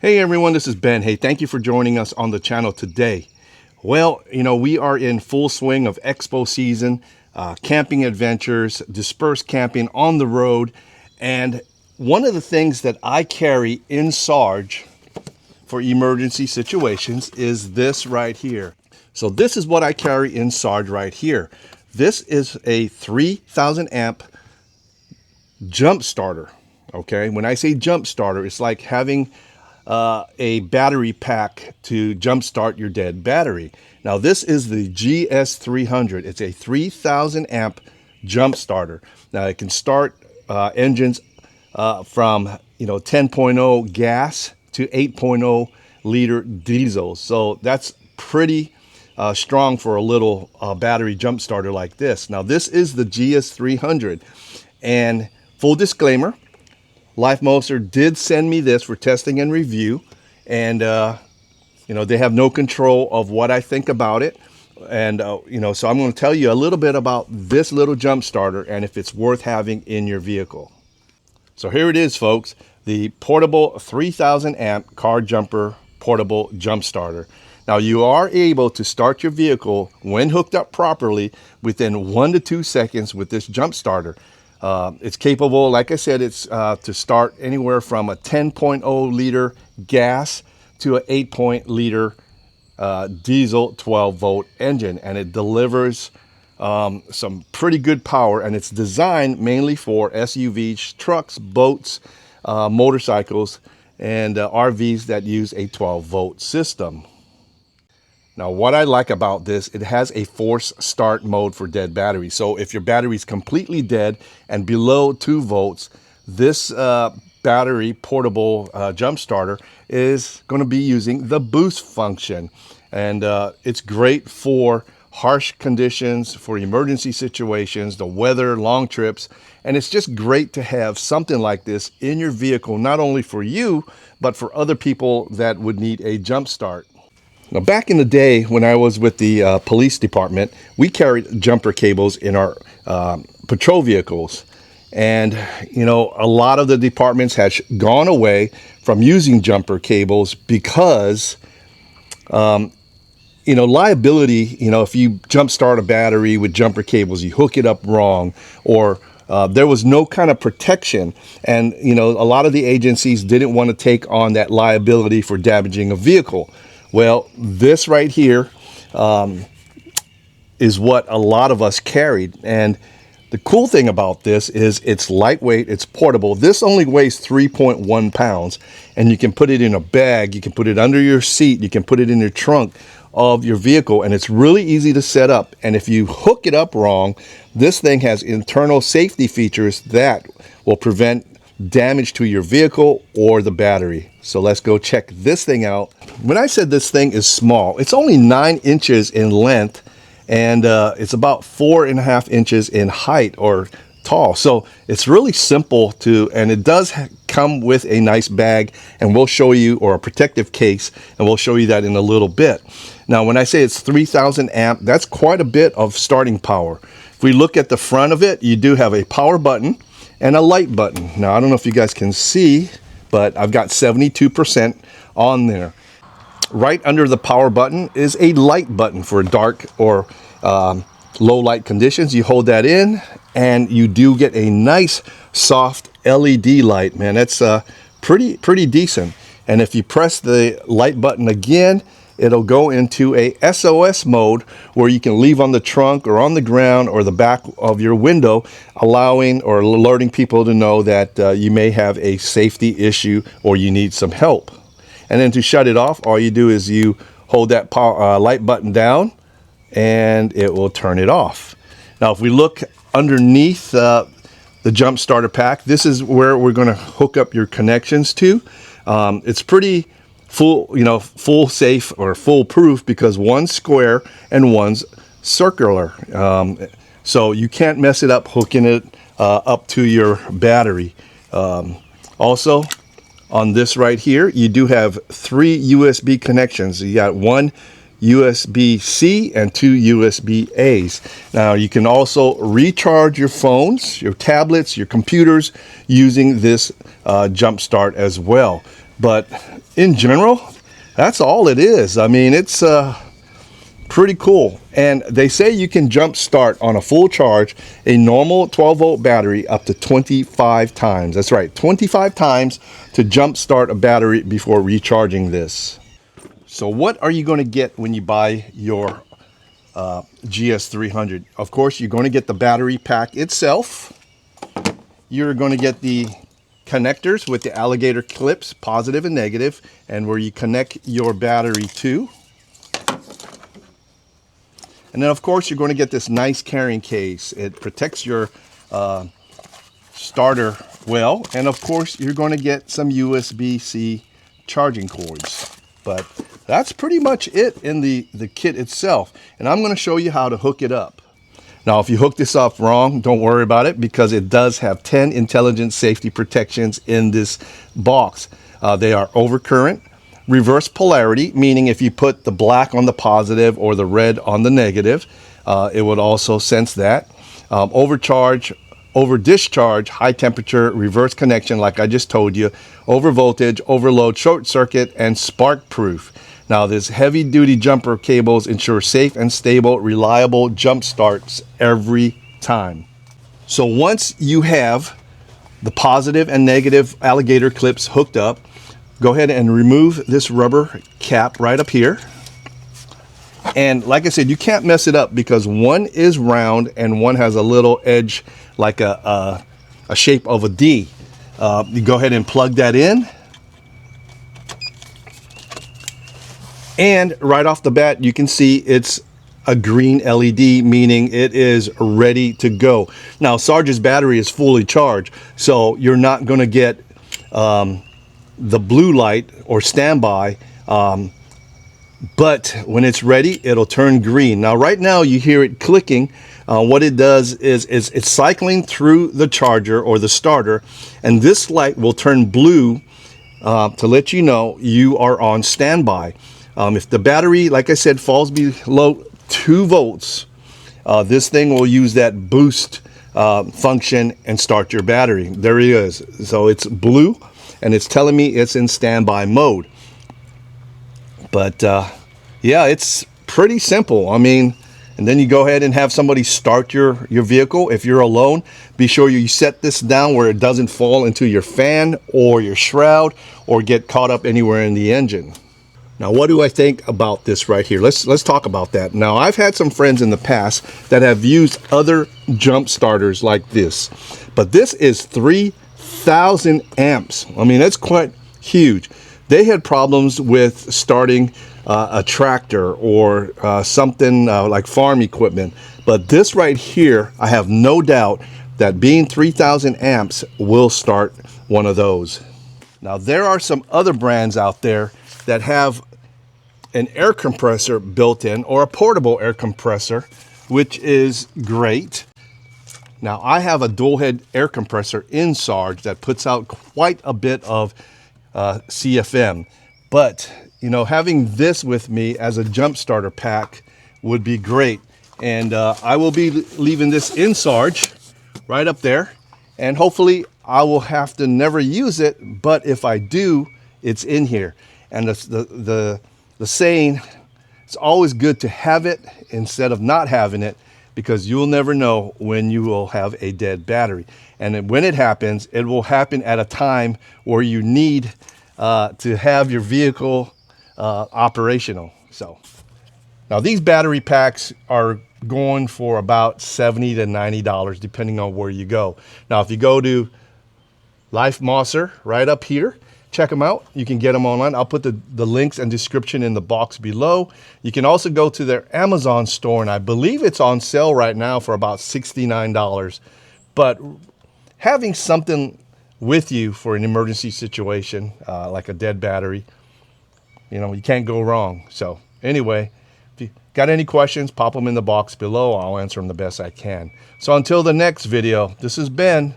Hey everyone, this is Ben. Hey, thank you for joining us on the channel today. Well, we are in full swing of expo season, camping adventures, dispersed camping on the road. And one of the things that I carry in Sarge for emergency situations is this right here. So this is what I carry in Sarge right here. This is a 3,000 amp jump starter. Okay, when I say jump starter, it's like having a battery pack to jumpstart your dead battery. Now this is the GS300. It's a 3,000 amp jump starter. Now it can start engines from 10.0 gas to 8.0 liter diesel. So that's pretty strong for a little battery jump starter like this. Now this is the GS300, and full disclaimer, LifeMocer did send me this for testing and review, and they have no control of what I think about it. And so I'm going to tell you a little bit about this little jump starter and if it's worth having in your vehicle. So here it is, folks, the portable 3,000 amp car jumper portable jump starter. Now you are able to start your vehicle when hooked up properly within 1 to 2 seconds with this jump starter. It's capable, like I said, it's to start anywhere from a 10.0 liter gas to an 8 liter diesel 12 volt engine, and it delivers some pretty good power, and it's designed mainly for SUVs, trucks, boats, motorcycles, and RVs that use a 12 volt system. Now, what I like about this, it has a force start mode for dead battery. So if your battery is completely dead and below 2 volts, this battery portable jump starter is going to be using the boost function. And it's great for harsh conditions, for emergency situations, the weather, long trips. And it's just great to have something like this in your vehicle, not only for you, but for other people that would need a jump start. Now, back in the day when I was with the police department, we carried jumper cables in our patrol vehicles. And, a lot of the departments had gone away from using jumper cables because, liability, if you jump start a battery with jumper cables, you hook it up wrong, or there was no kind of protection. And, a lot of the agencies didn't want to take on that liability for damaging a vehicle. Well, this right here is what a lot of us carried. And the cool thing about this is it's lightweight, it's portable. This only weighs 3.1 pounds, and you can put it in a bag, you can put it under your seat, you can put it in your trunk of your vehicle, and it's really easy to set up. And if you hook it up wrong, this thing has internal safety features that will prevent damage to your vehicle or the battery. So let's go check this thing out. When I said this thing is small, it's only 9 inches in length, and it's about 4.5 inches in height or tall. So it's really simple and it does come with a nice bag, and we'll show you, or a protective case, and we'll show you that in a little bit. Now, when I say it's 3,000 amp, that's quite a bit of starting power. If we look at the front of it, you do have a power button and a light button. Now, I don't know if you guys can see, but I've got 72% on there. Right under the power button is a light button for dark or low light conditions. You hold that in, and you do get a nice soft LED light. Man, that's pretty decent. And if you press the light button again, it'll go into a SOS mode where you can leave on the trunk or on the ground or the back of your window, allowing or alerting people to know that you may have a safety issue or you need some help. And then to shut it off, all you do is you hold that light button down and it will turn it off. Now, if we look underneath the jump starter pack, this is where we're going to hook up your connections to. It's pretty full safe or foolproof because one's square and one's circular. So you can't mess it up hooking it up to your battery. Also, on this right here, you do have 3 USB connections. You got one USB-C and 2 USB-A's. Now you can also recharge your phones, your tablets, your computers using this jump start as well. But in general, that's all it is. I mean, it's pretty cool. And they say you can jump start on a full charge a normal 12-volt battery up to 25 times. That's right, 25 times to jump start a battery before recharging this. So what are you going to get when you buy your GS300? Of course, you're going to get the battery pack itself. You're going to get the connectors with the alligator clips, positive and negative, and where you connect your battery to. And then, of course, you're going to get this nice carrying case. It protects your starter well. And, of course, you're going to get some USB-C charging cords. But that's pretty much it in the kit itself. And I'm going to show you how to hook it up. Now, if you hook this up wrong, don't worry about it, because it does have 10 intelligent safety protections in this box. They are overcurrent, reverse polarity, meaning if you put the black on the positive or the red on the negative, it would also sense that. Overcharge, over discharge, high temperature, reverse connection, like I just told you, over voltage, overload, short circuit, and spark proof. Now, this heavy duty jumper cables ensure safe and stable, reliable jump starts every time. So once you have the positive and negative alligator clips hooked up, go ahead and remove this rubber cap right up here. And like I said, you can't mess it up because one is round and one has a little edge like a shape of a D. You go ahead and plug that in. And right off the bat, you can see it's a green LED, meaning it is ready to go. Now, Sarge's battery is fully charged, so you're not going to get the blue light or standby, but when it's ready, it'll turn green. Now, right now, you hear it clicking. What it does is it's cycling through the charger or the starter, and this light will turn blue to let you know you are on standby. If the battery, like I said, falls below 2 volts, this thing will use that boost function and start your battery. There it is. So it's blue, and it's telling me it's in standby mode. But yeah, it's pretty simple. I mean, and then you go ahead and have somebody start your vehicle. If you're alone, be sure you set this down where it doesn't fall into your fan or your shroud or get caught up anywhere in the engine. Now, what do I think about this right here? Let's talk about that. Now, I've had some friends in the past that have used other jump starters like this, but this is 3,000 amps. I mean, that's quite huge. They had problems with starting a tractor or something like farm equipment, but this right here, I have no doubt that being 3,000 amps will start one of those. Now, there are some other brands out there that have an air compressor built in, or a portable air compressor, which is great. Now, I have a dual head air compressor in Sarge that puts out quite a bit of CFM, but you know, having this with me as a jump starter pack would be great. And I will be leaving this in Sarge right up there, and hopefully I will have to never use it, but if I do, it's in here. And the saying, it's always good to have it instead of not having it, because you'll never know when you will have a dead battery. And when it happens, it will happen at a time where you need to have your vehicle operational. So now these battery packs are going for about $70 to $90 depending on where you go. Now, if you go to LifeMocer right up here, check them out. You can get them online. I'll put the links and description in the box below. You can also go to their Amazon store, and I believe it's on sale right now for about $69. But having something with you for an emergency situation, like a dead battery, you know, you can't go wrong. So anyway, if you got any questions, pop them in the box below. I'll answer them the best I can. So until the next video, this has been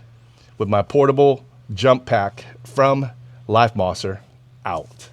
with my portable jump pack from LifeMocer, out.